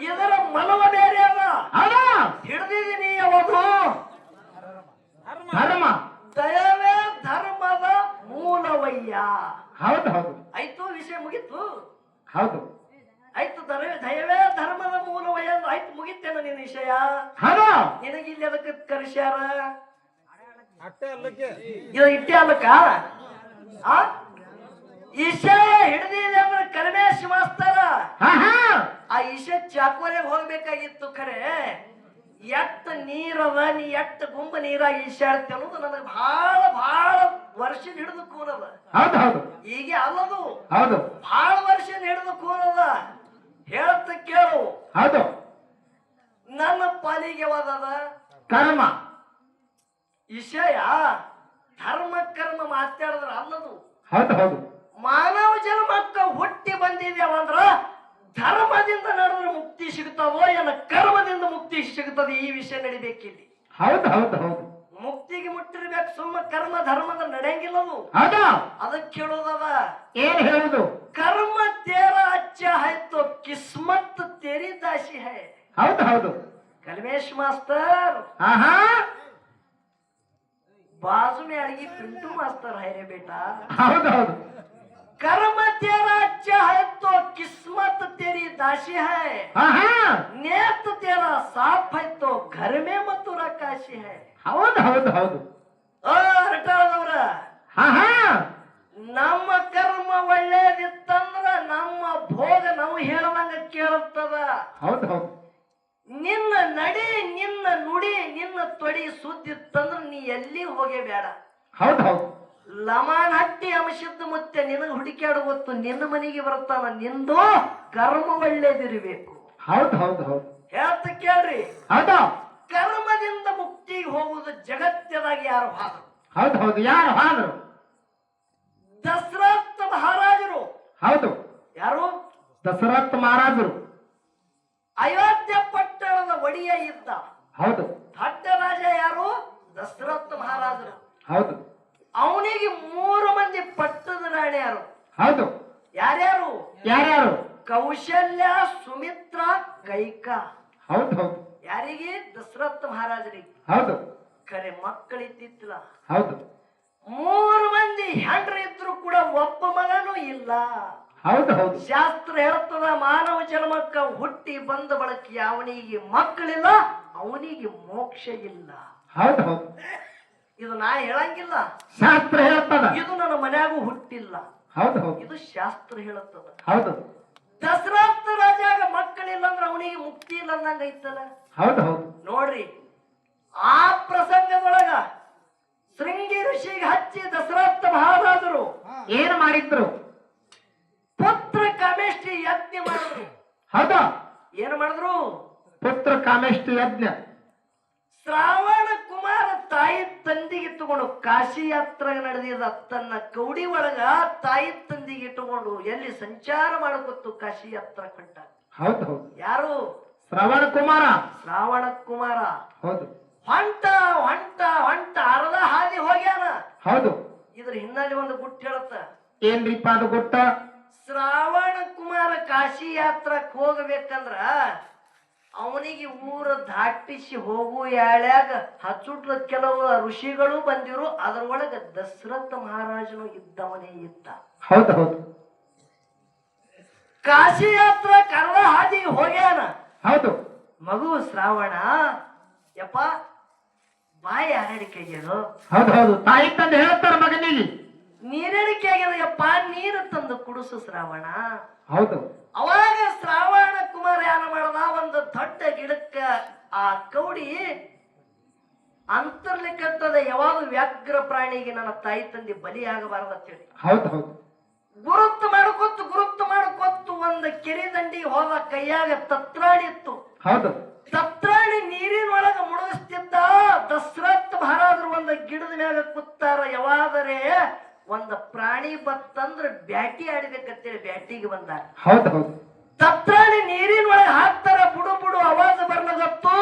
ಇದರ ಮನವ ಬೇರೆ ಅದ. ಹಿಡ್ದಿದ್ದೀನಿ ಯಾವುದು ಧರ್ಮ, ದಯವೇ ಧರ್ಮದ ಮೂಲವಯ್ಯ. ಹೌದು ಹೌದು. ಆಯ್ತು, ವಿಷಯ ಮುಗೀತು. ಹೌದು ಆಯ್ತು, ದಯವೇ ಧರ್ಮದ ಮೂಲವಯ್ಯ ಆಯ್ತು, ಮುಗಿತೇನ ನಿನ್ನ ವಿಷಯ. ನಿನಗೆ ಇಲ್ಲಿ ಅದಕ್ಕೆ ಕರೆಸ್ಯಾರ, ಇದು ಇಟ್ಟೆ ಅಲ್ಲಕ್ಕ. ವಿಷಯ ಹಿಡಿದಿದೆ ಅಂದ್ರೆ ಕಲ್ಮೇಶ್ ಮಾಸ್ತರ ಆ ವಿಷಯ ಚಾಕೋರೆಗೆ ಹೋಗ್ಬೇಕಾಗಿತ್ತು. ಖರೆ ಎಟ್ಟ ನೀರದ, ನೀ ಎಟ್ಟ ಗುಂಬ ನೀರಾಗಿ ಈಶಾಡ್ತಿ ಅನ್ನೋದು ನನಗೆ ಬಹಳ ಬಹಳ ವರ್ಷದ ಹಿಡಿದು ಕೂನದ. ಹೌದು ಹೌದು. ಹೀಗೆ ಅಲ್ಲದು, ಹೌದು, ಬಹಳ ವರ್ಷದ ಹಿಡಿದು ಕೂನದ. ಹೇಳತ್ತ ಕೇಳು. ಹೌದು. ನನ್ನ ಪಾಲಿಗೆ ಯಾವದದ ಕರ್ಮ ವಿಷಯ. ಧರ್ಮ ಕರ್ಮ ಮಾತಾಡಿದ್ರ ಅಲ್ಲದು. ಹೌದು ಹೌದು. ಮಾನವ ಜನ್ಮಕ್ಕ ಹುಟ್ಟಿ ಬಂದಿದ್ದೇವಂದ್ರ ಧರ್ಮದಿಂದ ನಡೆದ್ರೆ ಮುಕ್ತಿ ಸಿಗುತ್ತದೋ ಏನ ಕರ್ಮದಿಂದ ಮುಕ್ತಿ ಸಿಗುತ್ತದೆ, ಈ ವಿಷಯ ನಡಿಬೇಕಿಲ್ಲಿ. ಹೌದು ಹೌದು ಹೌದು. ಮುಕ್ತಿಗೆ ಮುಟ್ಟಿರ್ಬೇಕು, ಸುಮ್ಮ ಕರ್ಮ ಧರ್ಮದ ನಡೆಯಂಗಿಲ್ಲದು. ಅದಕ್ಕೆ ಹೇಳೋದದ. ಏನ್ ಹೇಳುದು? ಕರ್ಮ ತೇರಾ ಅಚ್ಚಾ ಹೈ ತೋ ಕಿಸ್ಮತ್ ತೇರಿ ದಾಸಿ ಹೈ. ಹೌದು ಹೌದು. ಕಲ್ಮೇಶ್ ಮಾಸ್ತರ್ बाजू में अड़गी पिंटू मास्टर है रे बेटा. कर्म तेरा अच्छा है तो किस्मत तेरी दासी है. नेत तेरा साफ है तो घर में मथुरा काशी है. ರಟಾಳದವ್ರ ನಮ್ಮ ಕರ್ಮ ಒಳ್ಳೇದಿತ್ತಂದ್ರ ನಮ್ಮ ಭೋಗ ನಾವು ಹೇಳದಂಗ ಕೇಳುತ್ತದ. ನಿನ್ನ ನಡಿ, ನಿನ್ನ ನುಡಿ, ನಿನ್ನ ತೊಡಿ ಸುದ್ದಿತ್ತಂದ್ರ ನೀ ಎಲ್ಲಿ ಹೋಗೇ ಬೇಡ. ಲಮಾನ್ ಹಟ್ಟಿ ಅಂಶದ ಮುತ್ತೆ ನಿನಗೆ ಹುಡುಕ್ಯಾಡು ಗೊತ್ತು, ನಿನ್ನ ಮನೆಗೆ ಬರ್ತಾನ. ನಿಂದು ಕರ್ಮ ಒಳ್ಳೇದಿರ್ಬೇಕು. ಹೇಳ್ತ ಕೇಳ್ರಿ, ಕರ್ಮದಿಂದ ಮುಕ್ತಿಗೆ ಹೋಗುವುದು ಜಗತ್ತದಾಗ ಯಾರು ಹಾದ್ರು? ದಶರಥ ಮಹಾರಾಜರು. ಯಾರು? ದಶರಥ ಮಹಾರಾಜರು ಅಯೋಧ್ಯ ಪಟ್ಟಣದ ಒಡೆಯ ಇದ್ದ. ದೊಡ್ಡ ರಾಜ ಯಾರು? ದಶರಥ ಮಹಾರಾಜರು. ಅವನಿಗೆ 3 ಮಂದಿ ಪಟ್ಟದ ರಾಣಿ ಯಾರು? ಯಾರ್ಯಾರು? ಕೌಶಲ್ಯ, ಸುಮಿತ್ರ, ಕೈಕಾ. ಯಾರಿಗೆ? ದಶರಥ ಮಹಾರಾಜರಿಗೆ. ಖರೆ ಮಕ್ಕಳಿದ್ದಿಲ್ಲ. 3 ಮಂದಿ ಹೆಂಡ್ರು ಇದ್ರು ಕೂಡ ಒಬ್ಬ ಮಗನೂ ಇಲ್ಲ. ಶಾಸ್ತ್ರ ಹೇಳ್ತದ, ಮಾನವ ಜನ್ಮಕ್ಕ ಹುಟ್ಟಿ ಬಂದ ಬಳಕ ಅವನಿಗೆ ಮಕ್ಕಳಿಲ್ಲ, ಅವನಿಗೆ ಮೋಕ್ಷ ಇಲ್ಲ. ಇದು ನಾ ಹೇಳಂಗಿಲ್ಲ, ಶಾಸ್ತ್ರ ಹೇಳ್ತದ. ಇದು ನನ್ನ ಮನ್ಯಾಗೂ ಹುಟ್ಟಿಲ್ಲ, ಇದು ಶಾಸ್ತ್ರ ಹೇಳುತ್ತದ. ದಶರಥ ರಾಜಾಗ ಮಕ್ಕಳಿಲ್ಲ ಅಂದ್ರೆ ಅವನಿಗೆ ಮುಕ್ತಿ ಇಲ್ಲ ಅಂದಂಗ ಐತಲ್ಲ. ನೋಡ್ರಿ, ಆ ಪ್ರಸಂಗದೊಳಗ ಶೃಂಗಿ ಋಷಿಗೆ ಹಚ್ಚಿ ದಶರಥ ಮಹಾರಾಜರು ಏನು ಮಾಡಿದ್ರು? ಪುತ್ರ ಕಾಮೇಷ್ಟಿ ಯಜ್ಞ ಮಾಡಿದ್ರು. ಏನು ಮಾಡಿದ್ರು? ಪುತ್ರ ಕಾಮೇಷ್ಟಿ ಯಜ್ಞ. ಶ್ರಾವಣ ಕುಮಾರ ತಾಯಿ ತಂದಿಗೆ ಇಟ್ಟುಕೊಂಡು ಕಾಶಿ ಯಾತ್ರೆ ನಡೆದಿದ. ತನ್ನ ಕೌಡಿ ಒಳಗ ತಾಯಿ ತಂದಿಗೆ ಇಟ್ಟುಕೊಂಡು ಎಲ್ಲಿ ಸಂಚಾರ ಮಾಡಕೊತ್ತು ಕಾಶಿ ಯಾತ್ರಾ ಕಂಡ. ಯಾರು? ಶ್ರಾವಣ ಕುಮಾರ. ಹೊಂಟ ಅರ್ಧ ಹಾದಿ ಹೋಗ್ಯಾನ. ಇದ್ರ ಹಿನ್ನೆಲೆ ಒಂದು ಗುಟ್ಟು ಹೇಳುತ್ತ. ಏನ್ರಿಪ್ಪ ಅದು ಗುಟ್ಟ? ಶ್ರಾವಣ ಕುಮಾರ ಕಾಶಿ ಯಾತ್ರಕ್ ಹೋಗಬೇಕಂದ್ರ ಅವನಿಗೆ ಊರ ದಾಟಿಸಿ ಹೋಗು ಯಾಳ್ಯಾಗ ಹಚ್ಚುಟ್ಲ ಕೆಲವು ಋಷಿಗಳು ಬಂದಿರು. ಅದರೊಳಗ ದಶರಥ ಮಹಾರಾಜನು ಇದ್ದವನೇ ಇದ್ದ. ಕಾಶಿ ಯಾತ್ರ ಕರ್ದ ಹಾದಿಗೆ ಹೋಗ್ಯಾನ. ಮಗು ಶ್ರಾವಣ, ಯಪ್ಪ ಬಾಯಿ ಹರಡಿಕೆ ಆಗ್ಯದು. ತಾಯಿ ತಂದೆ ಹೇಳ್ತಾರ ಮಗನಿಗೆ, ನೀರಡಿಕೆ ಆಗ್ಯದ ಯಪ್ಪ, ನೀರು ತಂದು ಕುಡಿಸು ಶ್ರಾವಣ. ಅವಾಗ ಶ್ರಾವಣ ಕುಮಾರ ಏನ ಮಾಡದ, ಒಂದು ದೊಡ್ಡ ಗಿಡಕ್ಕ ಆ ಕೌಡಿ ಅಂತರ್ಲಿ ಕಟ್ಟದ ಯಾವಾಗ ವ್ಯಾಘ್ರ ಪ್ರಾಣಿಗೆ ನನ್ನ ತಾಯಿ ತಂದೆ ಬಲಿಯಾಗಬಾರದು ಅಂತೇಳಿ ಹೌದು ಹೌದು ಗುರುತು ಮಾಡ್ಕೊತ್ತು ಒಂದು ಕೆರೆ ದಂಡಿಗೆ ಹೋದ ಕೈಯಾಗ ತತ್ರಾಣಿ ಇತ್ತು. ಹೌದು ತತ್ರಾಣಿ ನೀರಿನೊಳಗ ಮುಳುಗಿಸ್ತಿದ್ದ. ದಶರಥ ಮಹಾರಾಜರು ಒಂದು ಗಿಡದ ಮ್ಯಾಗ ಕೂತಾರ. ಯಾವಾದರೆ ಒಂದು ಪ್ರಾಣಿ ಬತ್ತಂದ್ರ ಬ್ಯಾಟಿ ಆಡಿಬೇಕಂತೇಳಿ ಬ್ಯಾಟಿಗೆ ಬಂದಾರ. ಹೌದು ಹೌದು ತತ್ರಾಣಿ ನೀರಿನೊಳಗೆ ಹಾಕ್ತಾರ. ಬುಡು ಬುಡು ಅವಾಜ್ ಬರ್ಲಗತ್ತು.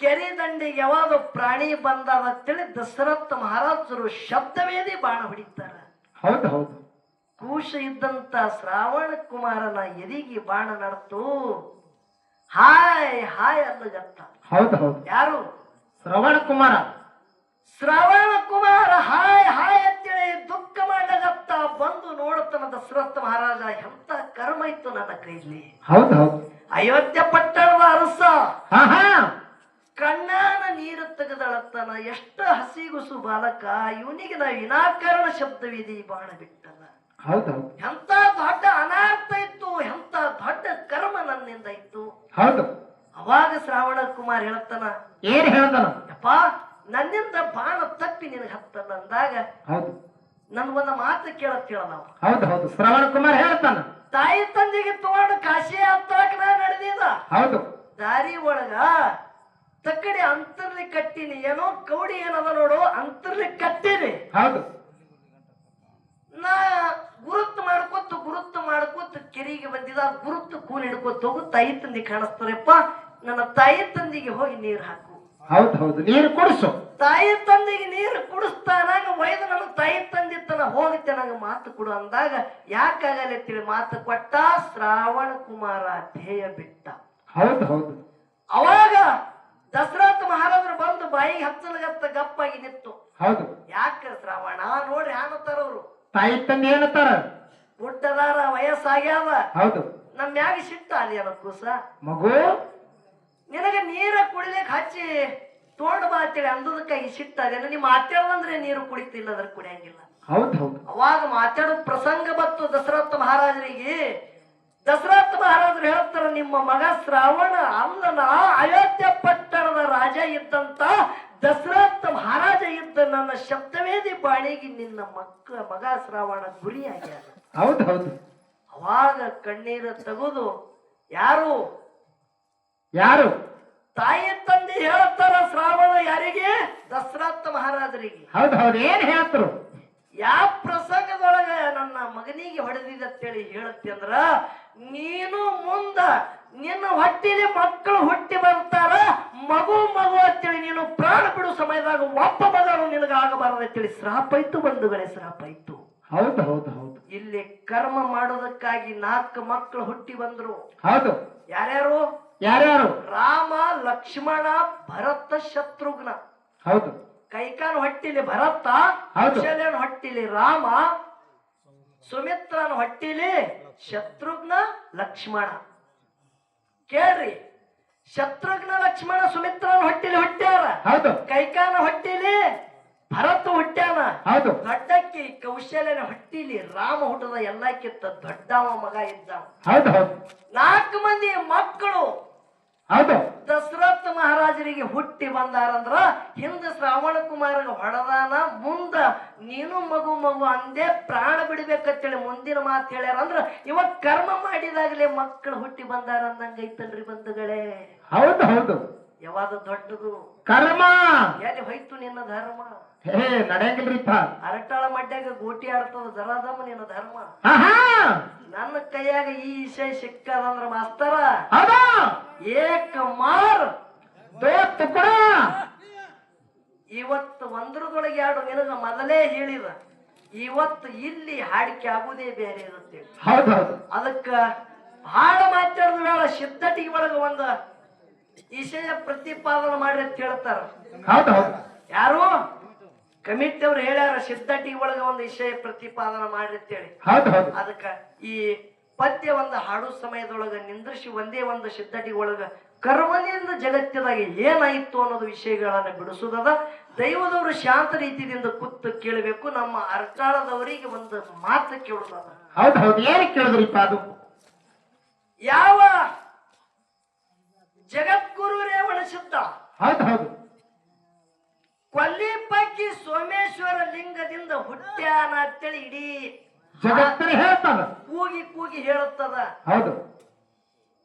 ಕೆರೆ ದಂಡಿಗೆ ಯಾವಾಗ ಪ್ರಾಣಿ ಬಂದದ ಅಂತೇಳಿ ದಶರಥ ಮಹಾರಾಜರು ಶಬ್ದವೇದಿ ಬಾಣ ಹೊಡಿತಾರ. ಹೌದು ಹೌದು ಕೂಶ ಇದ್ದಂತ ಶ್ರಾವಣ ಕುಮಾರನ ಎದಿಗೆ ಬಾಣ ನಡ್ತು. Hi hi ಅನ್ನಗತ್ತ. ಹೌದು ಹೌದು ಯಾರು? ಶ್ರವಣ ಕುಮಾರ. ಶ್ರವಣ ಕುಮಾರ ಹಾಯ್ ಹಾಯ್ ಅಂತೇಳಿ ದುಃಖ ಮಾಡಗತ್ತ. ಬಂದು ನೋಡುತ್ತಾನ ದಶರಥ ಮಹಾರಾಜ, ಎಂತ ಕರ್ಮ ಇತ್ತು ನನ್ನ ಕೈಲಿ. ಹೌದು ಹೌದು ಅಯೋಧ್ಯೆ ಪಟ್ಟಣದ ಅರಸ ಹಾ ಹಾ ಕಣ್ಣಾನ ನೀರು ತೆಗೆದಳತ್ತನ. ಎಷ್ಟು ಹಸಿಗುಸು ಬಾಲಕ, ಇವನಿಗೆ ನಾ ವಿನಾಕಾರಣ ಶಬ್ದವಿಧಿ ಬಾಣ ಬಿಟ್ಟನ. ಹೌದು ಹೌದು ಎಂತ ದೊಡ್ಡ ಅನಾರ್ಥ ಇತ್ತು, ಎಂತ ದೊಡ್ಡ ಕರ್ಮ ನನ್ನಿಂದ ಇತ್ತು. ಹೌದು ಅವಾಗ ಶ್ರಾವಣ ಕುಮಾರ್ ಹೇಳ್ತಾನ, ಏನ್ ಹೇಳ್ತಾನ? ಯಪ್ಪ ನನ್ನಿಂದ ಬಾಣ ತಪ್ಪಿ ನಿನಗೆ ಹತ್ತಲ್ಲ ಅಂದಾಗ ಹೌದು ನನ್ಗೊಂದು ಮಾತು ಕೇಳತ್ ಹೇಳ. ನಾವು ಹೌದು ಹೌದು ಶ್ರವಣ ಕುಮಾರ್ ಹೇಳ್ತಾನ, ತಾಯಿ ತಂದೆಗೆ ತಗೊಂಡು ಕಾಶಿ ಹತ್ತಕ್ ನಾ ನಡೆದಿದ. ಹೌದು ದಾರಿ ಒಳಗ ತಕ್ಕಡಿ ಅಂತರ್ಲಿ ಕಟ್ಟಿನಿ. ಏನೋ ಕೌಡಿ ಏನದ ನೋಡು, ಅಂತರ್ಲಿ ಕಟ್ಟಿನಿ. ಹೌದು ನಾ ಗುರುತು ಮಾಡ್ಕೊತ ಕೆರೆಗೆ ಬಂದಿದ. ಗುರುತು ಕೂಲ್ ಹಿಡ್ಕೊತ ಹೋಗು. ತಾಯಿ ತಂದೆ ಕಾಣಿಸ್ತಾರಪ್ಪ, ನನ್ನ ತಾಯಿ ತಂದೆಗೆ ಹೋಗಿ ನೀರು ಹಾಕು. ಹೌದು ಹೌದು ನೀರು ಕುಡಿಸು. ತಾಯಿ ತಂದೆಗೆ ನೀರು ಕುಡಿಸ್ತಾನಾಗ ಒಯ್ದು ನನ್ನ ತಾಯಿ ತಂದೆ ತನ ಹೋಗುತ್ತೆ ನಂಗೆ ಮಾತು ಕೊಡು ಅಂದಾಗ ಯಾಕಾಗಲ್ಲ ತಿಳಿ ಮಾತು ಕೊಟ್ಟ. ಶ್ರಾವಣ ಕುಮಾರ ಧ್ಯೇಯ ಬಿಟ್ಟ. ಹೌದು ಹೌದು ಅವಾಗ ದಶರಥ ಮಹಾರಾಜರು ಬಂದು ಬಾಯಿಗೆ ಹಚ್ಚಲಗತ್ತ ಗಪ್ಪಾಗಿ ನಿಂತು. ಹೌದು ಯಾಕ ಶ್ರಾವಣ ನೋಡ್ರಿ ಆನತ್ತಾರ ಅವರು. ತಾಯಿ ತಂದೆ ಏನತ್ತಾರ? ಗುಡ್ಡದಾರ ವಯಸ್ಸಾಗ್ಯಾವ. ಹೌದು ನಮ್ ಮ್ಯಾಗ ಸಿಟ್ಟ ಅದೇನ ಕೂಸ, ಮಗು ನಿನಗ ನೀರ ಕುಡಿಲಿಕ್ಕೆ ಹಚ್ಚಿ ತೋಂಡ್ ಬಾ ಅಂತೇಳಿ ಅಂದದಕ್ಕಾಗಿ ಸಿಟ್ಟ ಅದೇನ. ನೀ ಮಾತಾಡದಂದ್ರೆ ನೀರು ಕುಡಿತಿಲ್ಲ, ಅದ್ರ ಕುಡಿಯಂಗಿಲ್ಲ. ಹೌದು ಹೌದು ಅವಾಗ ಮಾತಾಡೋ ಪ್ರಸಂಗ ಬಂತು ದಶರಥ ಮಹಾರಾಜರಿಗೆ. ದಶರಥ ಮಹಾರಾಜರು ಹೇಳ್ತಾರ, ನಿಮ್ಮ ಮಗ ಶ್ರಾವಣ ಅಲ್ಲನ ಅಯೋಧ್ಯೆ ಪಟ್ಟಣದ ರಾಜ ಇದ್ದಂತ ದಶರಥ ಮಹಾರಾಜ ಇದ್ದ. ನನ್ನ ಶಬ್ದವೇದಿ ಬಾಣಿಗೆ ನಿನ್ನ ಮಗ ಶ್ರಾವಣ ಗುರಿ ಆಗ್ಯಾರ. ಹೌದು ಹೌದು ಅವಾಗ ಕಣ್ಣೀರ ತೆಗೆದು ಯಾರು ಯಾರು ತಾಯಿ ತಂದೆ ಹೇಳ್ತಾರ ಶ್ರಾವಣ ಯಾರಿಗೆ? ದಶರಥ ಮಹಾರಾಜರಿಗೆ. ಹೌದು ಹೌದು ಏನ್ ಹೇಳ್ತರು? ಯಾವ ಪ್ರಸಂಗದೊಳಗ ನನ್ನ ಮಗನಿಗೆ ಹೊಡೆದಿದ್ದತ್ತೇಳಿ ಹೇಳತ್ತಿ ಅಂದ್ರ, ನೀನು ಮುಂದ ನಿನ್ನ ಹೊಟ್ಟಿಲಿ ಮಕ್ಕಳು ಹುಟ್ಟಿ ಬರ್ತಾರ. ಮಗು ಅಂತೇಳಿ ನೀನು ಪ್ರಾಣ ಬಿಡು ಸಮಯದಾಗ ಒಬ್ಬ ಮಗನು ನಿನಗಾಗಬಾರದಂತೇಳಿ ಶ್ರಾಪ ಇತ್ತು ಬಂಧುಗಳೇ, ಶ್ರಾಪ ಇತ್ತು. ಹೌದು ಹೌದು ಹೌದು ಇಲ್ಲಿ ಕರ್ಮ ಮಾಡೋದಕ್ಕಾಗಿ 4 ಮಕ್ಕಳು ಹುಟ್ಟಿ ಬಂದ್ರು. ಹೌದು ಯಾರ್ಯಾರು? ಯಾರ್ಯಾರು? ರಾಮ, ಲಕ್ಷ್ಮಣ, ಭರತ, ಶತ್ರುಘ್ನ. ಹೌದು ಕೈಕಾನ್ ಹೊಟ್ಟಿಲಿ ಭರತ, ಹೌದು. ಕೌಶಲ್ಯನ ಹೊಟ್ಟಿಲಿ ರಾಮ, ಸುಮಿತ್ರನ ಹೊಟ್ಟಿಲಿ ಶತ್ರುಘ್ನ, ಲಕ್ಷ್ಮಣ. ಕೇಳ್ರಿ, ಶತ್ರುಘ್ನ, ಲಕ್ಷ್ಮಣ, ಸುಮಿತ್ರನ ಹೊಟ್ಟಿಲಿ ಹುಟ್ಟ್ಯಾರ. ಹೌದು ಕೈಕಾನ ಹೊಟ್ಟಿಲಿ ಭರತ ಹುಟ್ಟ್ಯಾನ. ಹೌದು ದೊಡ್ಡಕ್ಕಿ ಕೌಶಲ್ಯನ ಹೊಟ್ಟಿಲಿ ರಾಮ ಹುಟ್ಟದ. ಎಲ್ಲಕ್ಕಿಂತ ದೊಡ್ಡವ ಮಗ ಇದ್ದಾವ. ಹೌದು ಹೌದು 4 ಮಂದಿ ಮಕ್ಕಳು ಹೌದು ದಶರಥ ಮಹಾರಾಜರಿಗೆ ಹುಟ್ಟಿ ಬಂದಾರಂದ್ರ ಹಿಂದ ಶ್ರಾವಣ ಕುಮಾರಗ ಹೊಡೆದಾನ. ಮುಂದ ನೀನು ಮಗು ಅಂದೇ ಪ್ರಾಣ ಬಿಡ್ಬೇಕಂತೇಳಿ ಮುಂದಿನ ಮಾತು ಹೇಳ್ಯಾರ. ಅಂದ್ರ ಇವಾಗ ಕರ್ಮ ಮಾಡಿದಾಗಲೇ ಮಕ್ಕಳು ಹುಟ್ಟಿ ಬಂದಾರ ಅಂದಂಗೈತಲ್ರಿ ಬಂಧುಗಳೇ. ಹೌದು ಹೌದು ಯಾವಾಗ ದೊಡ್ಡದು ಕರ್ಮ ಎಲ್ಲಿ ಹೋಯ್ತು ನಿನ್ನ ಧರ್ಮ? ಹೇ ನಡೆಯಂಗಿಲ್ರಿಪ್ಪ. ಅರಟಾಳ ಮಡ್ಯಾಗ ಗೋಟಿ ಆಡ್ತದ ಜರಾದಮ್ಮ ನಿನ್ನ ಧರ್ಮ. ನನ್ನ ಕೈಯಾಗ ಈ ವಿಷಯ ಸಿಕ್ಕದಂದ್ರ ಮಾಸ್ತರ ಏಕ ಮಾರ್ ದೋಸ್ತ ಕೂಡ ಇವತ್ತು ಒಂದ್ರದೊಳಗೆ 2 ನಿನಗ ಮೊದಲೇ ಹೇಳಿದ. ಇವತ್ತು ಇಲ್ಲಿ ಹಾಡಿಕೆ ಆಗುದೇ ಬೇರೆ ಇರುತ್ತೆ. ಹೌದೌದು ಅದಕ್ಕ ಬಹಳ ಮಾತಾಡಿದ ಬೇಡ. ಸಿದ್ಧಟಿಗೆ ಒಳಗ ಒಂದು ವಿಷಯ ಪ್ರತಿಪಾದನೆ ಮಾಡ್ರಿ ಅಂತ ಹೇಳ್ತಾರ. ಹೌದೌದು ಯಾರು? ಕಮಿಟಿ ಅವ್ರು ಹೇಳ್ಯಾರ, ಸಿದ್ಧಟಿಗೆ ಒಳಗ ಒಂದು ವಿಷಯ ಪ್ರತಿಪಾದನೆ ಮಾಡ್ರಿ ಅಂತೇಳಿ. ಹೌದೌದು ಅದಕ್ಕ ಈ ಪದ್ಯ ಒಂದು ಹಾಡು ಸಮಯದೊಳಗ ನಿಂದ್ರಿಸಿ ಒಂದೇ ಒಂದು ಸಿದ್ಧಟಿ ಒಳಗ ಕರ್ಮನಿಂದ ಜಗತ್ತಿದಾಗ ಏನಾಯಿತು ಅನ್ನೋದು ವಿಷಯಗಳನ್ನ ಬಿಡಿಸುವುದದ. ದೈವದವರು ಶಾಂತ ರೀತಿಯಿಂದ ಕೂತು ಕೇಳಬೇಕು. ನಮ್ಮ ಅರ್ಟಾಳದವರಿಗೆ ಒಂದು ಮಾತು ಕೇಳುದದ. ಹೌದೌದು ಏನು ಕೇಳಿದ್ರಿಪ್ಪ? ಅದು ಯಾವ ಜಗದ್ಗುರು ರೇವಣ ಸಿದ್ಧ ಹೌದೌದು ಸೋಮೇಶ್ವರ ಲಿಂಗದಿಂದ ಹುಟ್ಟ್ಯಾನ ಅಂತೇಳಿ ಇಡೀ ಜಗತ್ತನೇ ಹೇಳ್ತದ. ಕೂಗಿ ಕೂಗಿ ಹೇಳುತ್ತದ. ಹೌದು.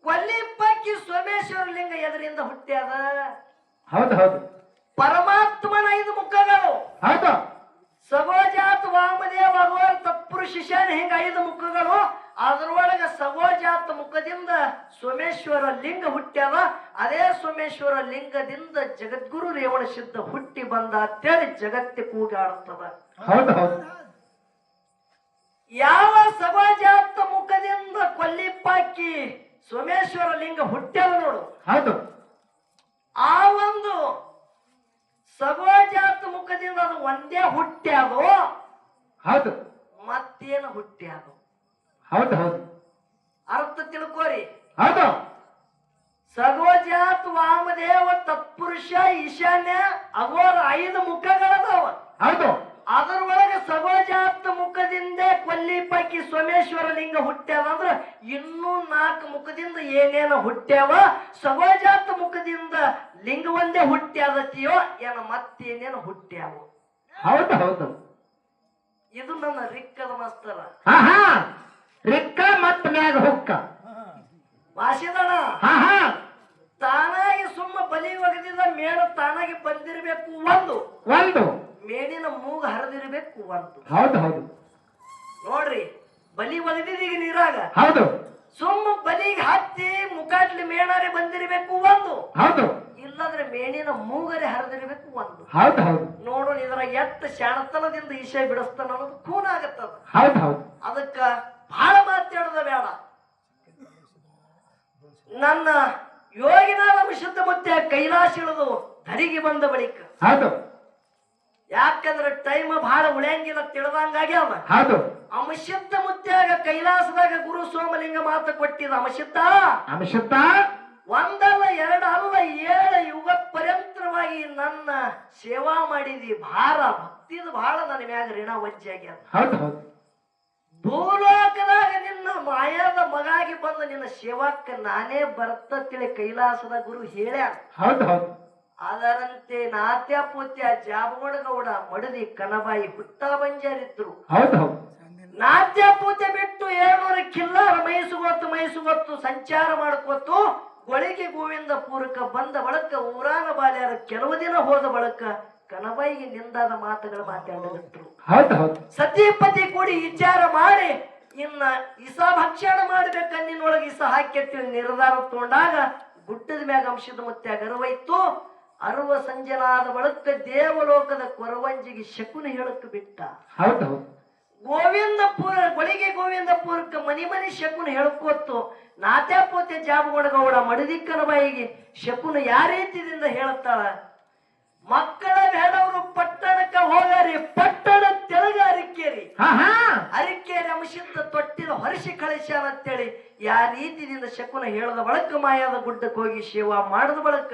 ಕೊಲ್ಲಿಪಕ್ಕಿ ಸೋಮೇಶ್ವರ ಲಿಂಗ ಎದರಿಂದ ಹುಟ್ಟ್ಯಾದ? ಹೌದು ಹೌದು. ಪರಮಾತ್ಮನ 5 ಮುಖಗಳು. ಹೌದು. ಸಗೋಜಾತ್ ವಾಮದೇವ ಅಘೋರ ತತ್ಪುರುಷ ಶಿಶಾನ ಹಿಂಗ 5 ಮುಖಗಳು. ಅದರೊಳಗ ಸಗೋಜಾತ ಮುಖದಿಂದ ಸೋಮೇಶ್ವರ ಲಿಂಗ ಹುಟ್ಟ್ಯಾವ. ಅದೇ ಸೋಮೇಶ್ವರ ಲಿಂಗದಿಂದ ಜಗದ್ಗುರು ರೇವಣ ಸಿದ್ಧ ಹುಟ್ಟಿ ಬಂದ ಅಂತೇಳಿ ಜಗತ್ತಿ ಕೂಗಾಡುತ್ತದ. ಹೌದು ಹೌದು. ಯಾವ ಸಗೋಜಾತ ಮುಖದಿಂದ ಕೊಲ್ಲಿಪಾಕಿ ಸೋಮೇಶ್ವರ ಲಿಂಗ ಹುಟ್ಟ್ಯಾವ ನೋಡು. ಹೌದು. ಆ ಒಂದು ಸಗೋಜಾತ ಮುಖದಿಂದ ಅದು ಒಂದೇ ಹುಟ್ಟ್ಯಾದು. ಹೌದು. ಮತ್ತೇನು ಹುಟ್ಟ್ಯಾದು? ಹೌದು ಹೌದು. ಅರ್ಥ ತಿಳ್ಕೋರಿ. ಹೌದು. ಸಗೋಜಾತ್ ವಾಮದೇವ ತತ್ಪುರುಷ ಈಶಾನ್ಯ ಅಘೋರ 5 ಮುಖಗಳದಾವ. ಹೌದು. ಅದರೊಳಗೆ ಸಗೋಜಾತ ಮುಖದಿಂದ ಕೊಲ್ಲಿಪೈಕಿ ಸೋಮೇಶ್ವರ ಲಿಂಗ ಹುಟ್ಟ್ಯಾವ. ಅಂದ್ರ ಇನ್ನೂ 4 ಮುಖದಿಂದ ಏನೇನ ಹುಟ್ಟ್ಯಾವ. ಸಗೋಜಾತ ಮುಖದಿಂದ ಲಿಂಗ ಒಂದೇ ಹುಟ್ಟ್ಯಾದತಿಯೋ ಏನ ಮತ್ತೇನೇನು ಹುಟ್ಟ್ಯಾವ? ಹೌದು ಹೌದು. ಇದು ನನ್ನ ರಿಕ್ಕದ ಮಾಸ್ತರ. ರಿಕ್ಕ ಮತ್ತ ಮ್ಯಾಗ ಹುಕ್ಕ ಭಾಷೆದಣ. ತಾನಾಗಿ ಸುಮ್ಮ ಬಲಿ ಒಗದಿದ ಮೇಣ ತಾನಾಗಿ ಬಂದಿರಬೇಕು ಒಂದು. ಮೇಣಿನ ಮೂಗು ಹರಿದಿರ್ಬೇಕು ಒಂದು. ಹೌದು ಹೌದು. ನೋಡ್ರಿ, ಬಲಿ ಒಗದಿದೀಗ ನೀರಾಗ. ಹೌದು. ಸುಮ್ಮ ಬಲಿಗೆ ಹತ್ತಿ ಮುಖಾಟ್ಲಿ ಮೇಣಾರೆ ಬಂದಿರಬೇಕು ಒಂದು. ಹೌದು. ಇಲ್ಲಂದ್ರೆ ಮೇಣಿನ ಮೂಗರೆ ಹರಿದಿರ್ಬೇಕು ಒಂದು. ಹೌದು ಹೌದು. ನೋಡು, ಇದರ ಎತ್ತ ಶಾಣತನದಿಂದ ಈಶೆ ಬಿಡಿಸ್ತಾನ ಅನ್ನೋದು ಖೂನ ಆಗತ್ತದ. ಹೌದು ಹೌದು. ಅದಕ್ಕ ಬಹಳ ಮಾತಾಡೋದ ಬೇಡ. ನನ್ನ ಯೋಗಿನಾದ ವಿಶುದ್ಧ ಮುತ್ಯ ಕೈಲಾಸ ಇಳಿದು ಧರಿಗೆ ಬಂದ ಬಳಿಕ. ಹೌದು. ಯಾಕಂದ್ರೆ ಟೈಮ್ ಬಹಳ ಉಳಿಯಂಗಿಲ್ಲ, ತಿಳಿದಂಗಾಗ್ಯಾವ. ಹೌದು. ಅಮಶುದ್ಧ ಮುತ್ಯಾಗ ಕೈಲಾಸದಾಗ ಗುರು ಸೋಮಲಿಂಗ ಮಾತು ಕೊಟ್ಟಿದ. ಅಮಶುದ್ಧ ಒಂದಲ್ಲ ಎರಡಲ್ಲ 7 ಯುಗ ಪರ್ಯಂತರವಾಗಿ ನನ್ನ ಸೇವಾ ಮಾಡಿದಿ. ಭಕ್ತಿದ ಬಹಳ ನನ್ನ ಮ್ಯಾಗ ಋಣ ವಜ್ಜೆ ಆಗ್ಯಾದ. ಹೌದು ಹೌದು. ಭೂಲೋಕದಾಗ ನಿನ್ನ ಮಾಯಾದ ಮಗಾಗಿ ಬಂದ ನಿನ್ನ ಸೇವಾಕ್ಕ ನಾನೇ ಬರ್ತ ತಿಳಿ ಕೈಲಾಸದ ಗುರು ಹೇಳ್ಯಾರ. ಹೌದು ಹೌದು. ಅದರಂತೆ ನಾತ್ಯ ಪೂತ್ಯ ಜಾಬಗೌಡ ಮಡದಿ ಕನಬಾಯಿ ಹುಟ್ಟ ಬಂಜಾರಿದ್ರು. ಹೌದು ಹೌದು. ನಾತ್ಯ ಪೂತ್ಯ ಬಿಟ್ಟು 700 ಕಿಲ್ಲಾರ ಮೈಸುಗೊತ್ತು ಸಂಚಾರ ಮಾಡ್ಕೋತು ಗೊಳಿಗೆ ಗೋವಿಂದಪುರಕ್ಕ ಬಂದ ಬಳಕ ಊರಾನ ಬಾಲ್ಯಾರ ಕೆಲವು ದಿನ ಹೋದ ಬಳಕ ಕನಬಾಯಿಗೆ ನಿಂದಾದ ಮಾತುಗಳು ಮಾತಾಡಿದ್ರು. ಹೌದು ಹೌದು. ಸತಿಪತಿ ಕೂಡಿ ವಿಚಾರ ಮಾಡಿ ಇನ್ನ ಇಸ ಭಕ್ಷಣ ಮಾಡ್ಬೇಕನ್ನಿನೊಳಗೆ ಇಸ ಹಾಕಿ ನಿರ್ಧಾರ ತಗೊಂಡಾಗ ಗುಡ್ಡದ ಮ್ಯಾಗ ಅಂಶದ ಮುತ್ಯ ಗರ್ವೈತು. ಅರುವ ಸಂಜನಾದ ಬಳಕ ದೇವಲೋಕದ ಕೊರವಂಜಿಗೆ ಶಕುನ ಹೇಳಕ್ ಬಿಟ್ಟ. ಹೌದು ಹೌದು. ಗೋವಿಂದಪುರ ಗೊಳಿಗೆ ಗೋವಿಂದಪುರಕ್ಕೆ ಮನಿ ಶಕುನ ಹೇಳ್ಕೊತ್ತು. ನಾತ್ಯಾಪೋತೆ ಜಾಬಗೌಡ ಮಡದಿಕ್ಕನ ಬಾಯಿಗೆ ಶಕುನ ಯಾವ ರೀತಿಯಿಂದ ಹೇಳುತ್ತಾಳ? ಮಕ್ಕಳ ಬೇಡವರು ಪಟ್ಟಣಕ್ಕ ಹೋಗಾರಿ, ಪಟ್ಟಣ ತೆಳಗ ಅರಿಕೇರಿ, ಅರಿಕೇರಿ ಅಂಶಿದ್ದ ತೊಟ್ಟಿದ ಹೊರಸಿ ಕಳಿಸ್ಯಾನ ಅಂತೇಳಿ ಯಾವ ರೀತಿಯಿಂದ ಶಕುನ ಹೇಳದ ಬಳಕ ಮಾಯಾದ ಗುಡ್ಡಕ್ಕೆ ಹೋಗಿ ಸೇವಾ ಮಾಡದ ಬಳಕ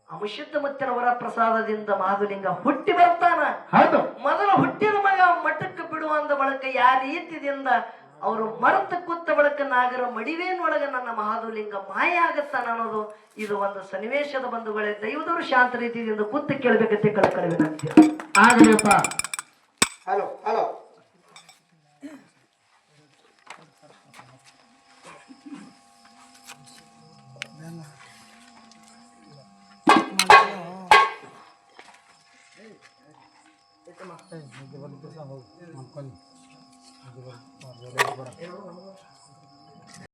ಅಮಶುದ್ಧ ಮುತ್ತಿನ ವರ ಪ್ರಸಾದದಿಂದ ಮಹಾದುಲಿಂಗ ಹುಟ್ಟಿ ಬರ್ತಾನ. ಮೊದಲು ಹುಟ್ಟಿದ ಮಗ ಮಠಕ್ಕೆ ಬಿಡುವಂದ ಬಳಕ ಯಾವ ರೀತಿಯಿಂದ ಅವರು ಮರತ ಕೂತ ಬಳಕ ನಾಗರ ಮಡಿವೇನೊಳಗ ನನ್ನ ಮಹಾದುಲಿಂಗ ಮಾಯ ಆಗತ್ತಾನ ಅನ್ನೋದು ಇದು ಒಂದು ಸನ್ನಿವೇಶದ ಬಂಧುಗಳೇ. ದೈವದವರು ಶಾಂತ ರೀತಿಯಿಂದ ಕೂತು ಕೇಳಬೇಕಂತೆ ಕಳಕಳಿವಿನಂತೆ ಆಗಲಿಯಪ್ಪ. Hello hello